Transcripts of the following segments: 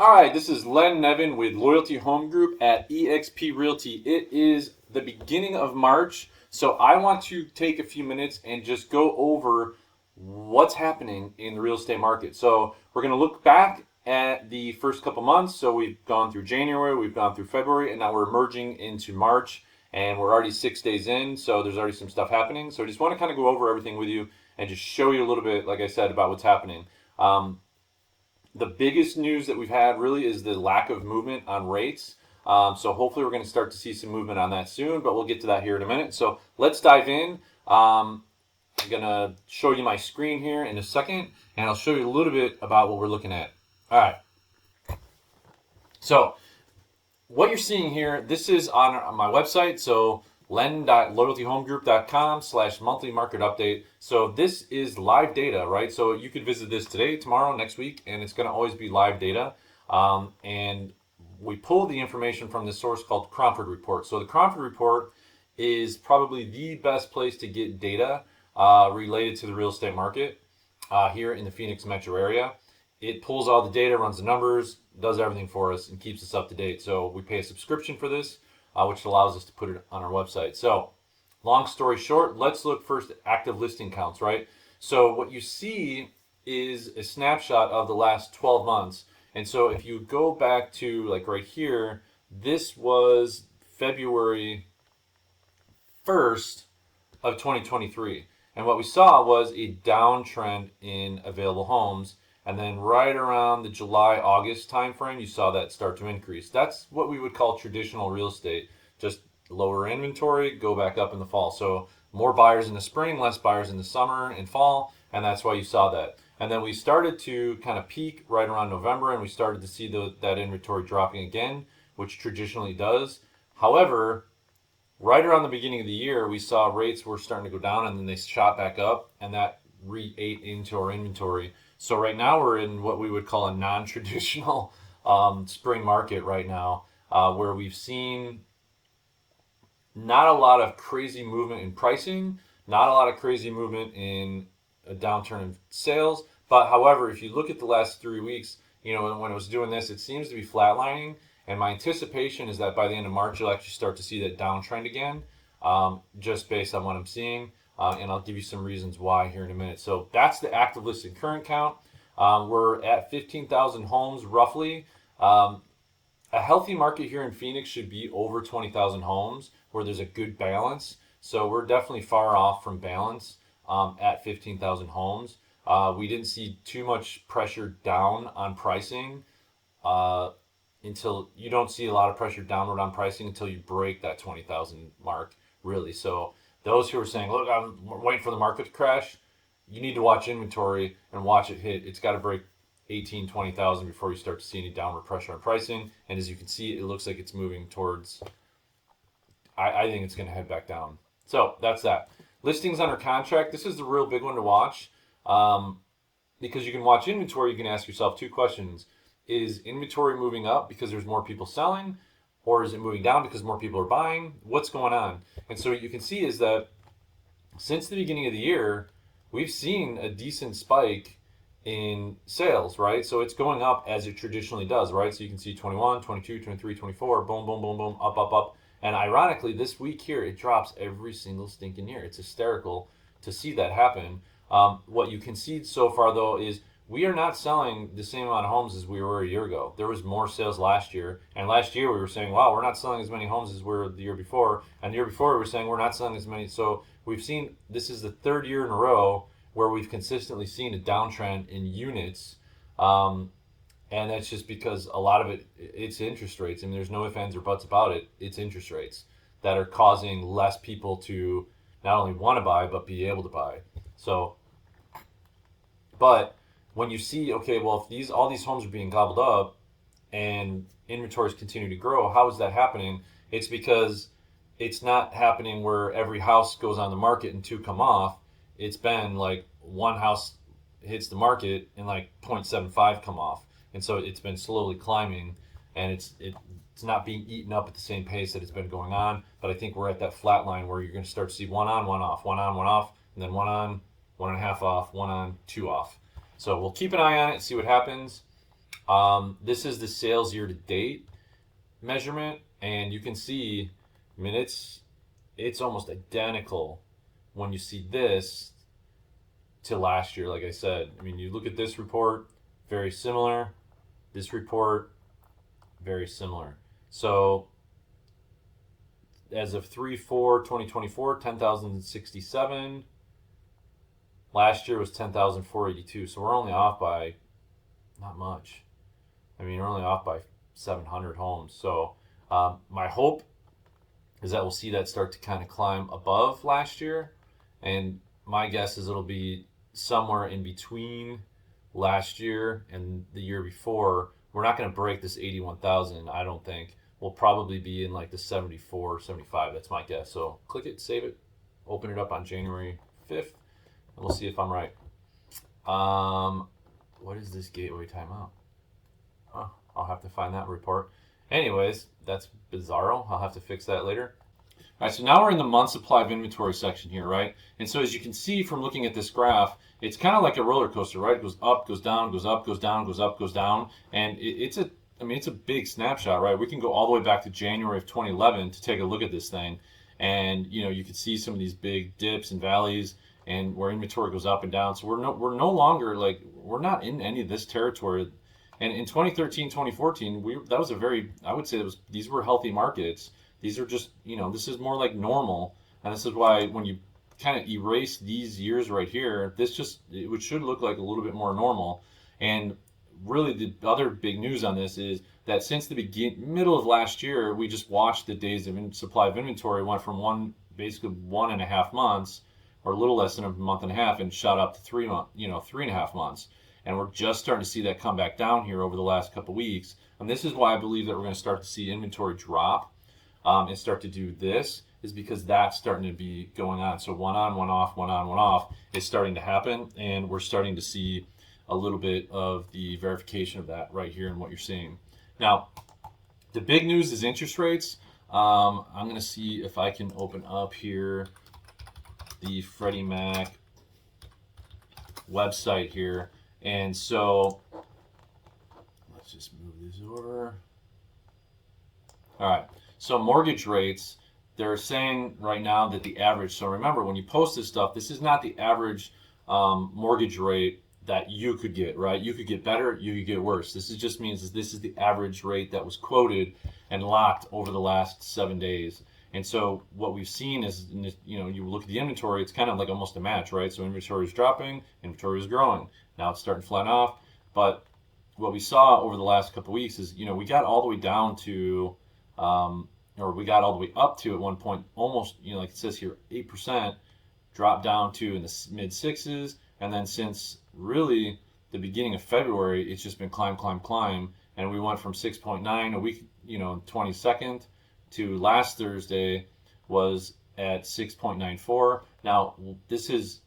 All right, this is Len Nevin with Loyalty Home Group at EXP Realty. It is the beginning of March, so I want to take a few minutes and just go over what's happening in the real estate market. So we're going to look back at the first couple months. So we've gone through January, we've gone through February, and now we're merging into March, and we're already 6 days in, so there's already some stuff happening. So I just want to kind of go over everything with you and just show you a little bit, like I said, about what's happening. The biggest news that we've had really is the lack of movement on rates. So hopefully we're going to start to see some movement on that soon, but we'll get to that here in a minute. So let's dive in. I'm going to show you my screen here in a second, and I'll show you a little bit about what we're looking at. All right. So what you're seeing here, this is on my website. So len.loyaltyhomegroup.com/monthly market update. So this is live data, right? So you could visit this today, tomorrow, next week, and it's going to always be live data. And we pulled the information from this source called Cromford Report. So the Cromford Report is probably the best place to get data related to the real estate market here in the Phoenix metro area. It pulls all the data, runs the numbers, does everything for us, and keeps us up to date. So we pay a subscription for this, which allows us to put it on our website. So long story short, let's look first at active listing counts, right? So what you see is a snapshot of the last 12 months. And so if you go back to like right here, this was February 1st of 2023. And what we saw was a downtrend in available homes. And then right around the July-August timeframe, you saw that start to increase. That's what we would call traditional real estate. Just lower inventory, go back up in the fall. So more buyers in the spring, less buyers in the summer and fall, and that's why you saw that. And then we started to kind of peak right around November, and we started to see that inventory dropping again, which traditionally does. However, right around the beginning of the year, we saw rates were starting to go down, and then they shot back up, and that re-ate into our inventory. So right now we're in what we would call a non-traditional spring market right now, where we've seen not a lot of crazy movement in pricing, not a lot of crazy movement in a downturn in sales. But however, if you look at the last 3 weeks, when it was doing this, it seems to be flatlining. And my anticipation is that by the end of March, you'll actually start to see that downtrend again, just based on what I'm seeing. And I'll give you some reasons why here in a minute. So that's the active listed current count. We're at 15,000 homes roughly. A healthy market here in Phoenix should be over 20,000 homes where there's a good balance. So we're definitely far off from balance at 15,000 homes. We didn't see too much pressure down on pricing until you don't see a lot of pressure downward on pricing until you break that 20,000 mark, really. So those who are saying, look, I'm waiting for the market to crash, you need to watch inventory and watch it hit. It's got to break 18, 20,000 before you start to see any downward pressure on pricing. And as you can see, it looks like it's moving towards, I think it's going to head back down. So that's that. Listings under contract. This is the real big one to watch because you can watch inventory. You can ask yourself two questions. Is inventory moving up because there's more people selling? Or is it moving down because more people are buying? What's going on? And so what you can see is that since the beginning of the year, we've seen a decent spike in sales, right? So it's going up as it traditionally does, right? So you can see 21, 22, 23, 24, boom, boom, boom, boom, up, up, up. And ironically, this week here, it drops every single stinking year. It's hysterical to see that happen. What you can see so far, though, is we are not selling the same amount of homes as we were a year ago. There was more sales last year. And last year we were saying, wow, we're not selling as many homes as we were the year before. And the year before we were saying we're not selling as many. So we've seen, this is the third year in a row where we've consistently seen a downtrend in units. And that's just because a lot of it's interest rates. I mean, there's no ifs, ands, or buts about it. It's interest rates that are causing less people to not only want to buy, but be able to buy. So, but when you see, okay, well, if all these homes are being gobbled up and inventories continue to grow, how is that happening? It's because it's not happening where every house goes on the market and two come off. It's been like one house hits the market and like 0.75 come off. And so it's been slowly climbing, and it's not being eaten up at the same pace that it's been going on. But I think we're at that flat line where you're going to start to see one on, one off, one on, one off, and then one on, 1.5 off, one on, two off. So we'll keep an eye on it, see what happens. This is the sales year to date measurement, and you can see, I mean, it's almost identical when you see this to last year. Like I said, I mean, you look at this report, very similar. This report, very similar. So as of 3/4/2024, 10,067. Last year was 10,482. So we're only off by not much. I mean, we're only off by 700 homes. So my hope is that we'll see that start to kind of climb above last year. And my guess is it'll be somewhere in between last year and the year before. We're not going to break this 81,000, I don't think. We'll probably be in like the 74, 75. That's my guess. So click it, save it, open it up on January 5th, and we'll see if I'm right. What is this gateway timeout? Oh, I'll have to find that report. Anyways, that's bizarro. I'll have to fix that later. All right, so now we're in the month supply of inventory section here, right? And so as you can see from looking at this graph, it's kind of like a roller coaster, right? It goes up, goes down, goes up, goes down, goes up, goes down. And it's a big snapshot, right? We can go all the way back to January of 2011 to take a look at this thing. And, you can see some of these big dips and valleys and where inventory goes up and down. So we're no longer, like, we're not in any of this territory. And in 2013, 2014, I would say these were healthy markets. These are just, this is more like normal. And this is why when you kind of erase these years right here, it should look like a little bit more normal. And really the other big news on this is that since the middle of last year, we just watched the days of supply of inventory went from basically 1.5 months, or a little less than a month and a half, and shot up to 3.5 months. And we're just starting to see that come back down here over the last couple of weeks. And this is why I believe that we're going to start to see inventory drop and start to do this, is because that's starting to be going on. So one on, one off, one on, one off is starting to happen. And we're starting to see a little bit of the verification of that right here in what you're seeing. Now, the big news is interest rates. I'm going to see if I can open up here the Freddie Mac website here. And so let's just move this over. All right. So mortgage rates, they're saying right now that the average, so remember when you post this stuff, this is not the average mortgage rate that you could get, right? You could get better, you could get worse. This just means this is the average rate that was quoted and locked over the last 7 days. And so what we've seen is, you look at the inventory, it's kind of like almost a match, right? So inventory is dropping, inventory is growing. Now it's starting to flatten off. But what we saw over the last couple of weeks is, we got all the way down to, or we got all the way up to at one point, almost, like it says here, 8%, dropped down to in the mid sixes. And then since really the beginning of February, it's just been climb. And we went from 6.9 a week, 22nd, to last Thursday was at 6.94. Now, this is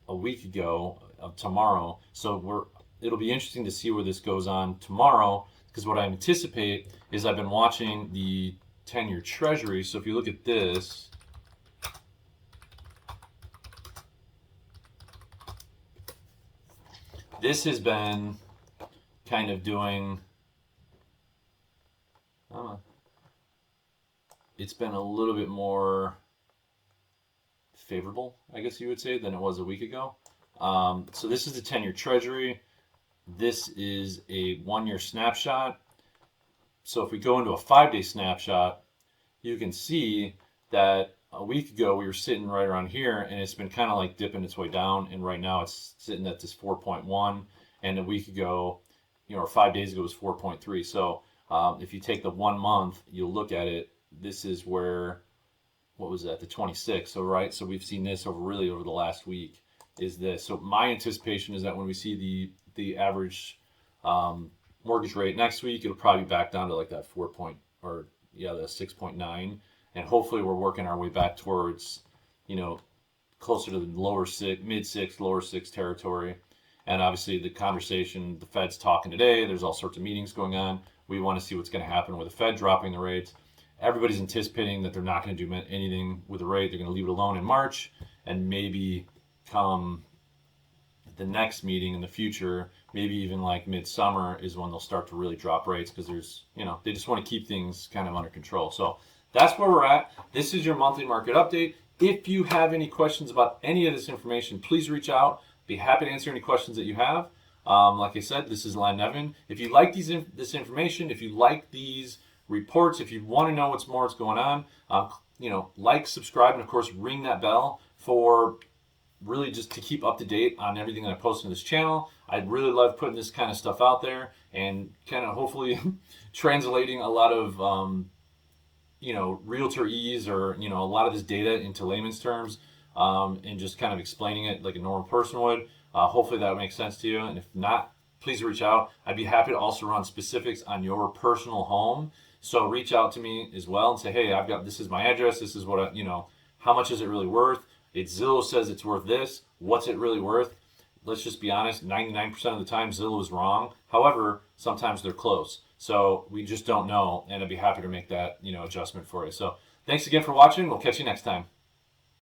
a week ago of tomorrow. So it'll be interesting to see where this goes on tomorrow, because what I anticipate is I've been watching the 10-year Treasury. So if you look at this, this has been kind of doing, it's been a little bit more favorable, I guess you would say, than it was a week ago. So this is the 10-year Treasury. This is a 1-year snapshot. So if we go into a 5-day snapshot, you can see that a week ago we were sitting right around here, and it's been kind of like dipping its way down, and right now it's sitting at this 4.1, and a week ago, or 5 days ago, was 4.3. So if you take the 1 month, you'll look at it, this is where, what was that, the 26th. So so we've seen this over the last week is this. So my anticipation is that when we see the average mortgage rate next week, it'll probably be back down to like that the 6.9, and hopefully we're working our way back towards, closer to the mid six, lower six territory. And obviously the conversation, the Fed's talking today, there's all sorts of meetings going on. We want to see what's going to happen with the Fed dropping the rates. Everybody's anticipating that they're not going to do anything with the rate. They're going to leave it alone in March, and maybe come the next meeting in the future, maybe even like midsummer is when they'll start to really drop rates because there's, they just want to keep things kind of under control. So that's where we're at. This is your monthly market update. If you have any questions about any of this information, please reach out. Be happy to answer any questions that you have. Like I said, this is Len Nevin. If you like this information, if you like these reports, if you want to know what's going on, like, subscribe, and of course ring that bell for really just to keep up to date on everything that I post on this channel. I really love putting this kind of stuff out there and kind of hopefully translating a lot of realtor-ese or a lot of this data into layman's terms, and just kind of explaining it like a normal person would. Hopefully that makes sense to you, and if not, please reach out. I'd be happy to also run specifics on your personal home. So reach out to me as well and say, hey, this is my address. This is what how much is it really worth? Zillow says it's worth this. What's it really worth? Let's just be honest. 99% of the time, Zillow is wrong. However, sometimes they're close. So we just don't know, and I'd be happy to make that adjustment for you. So thanks again for watching. We'll catch you next time.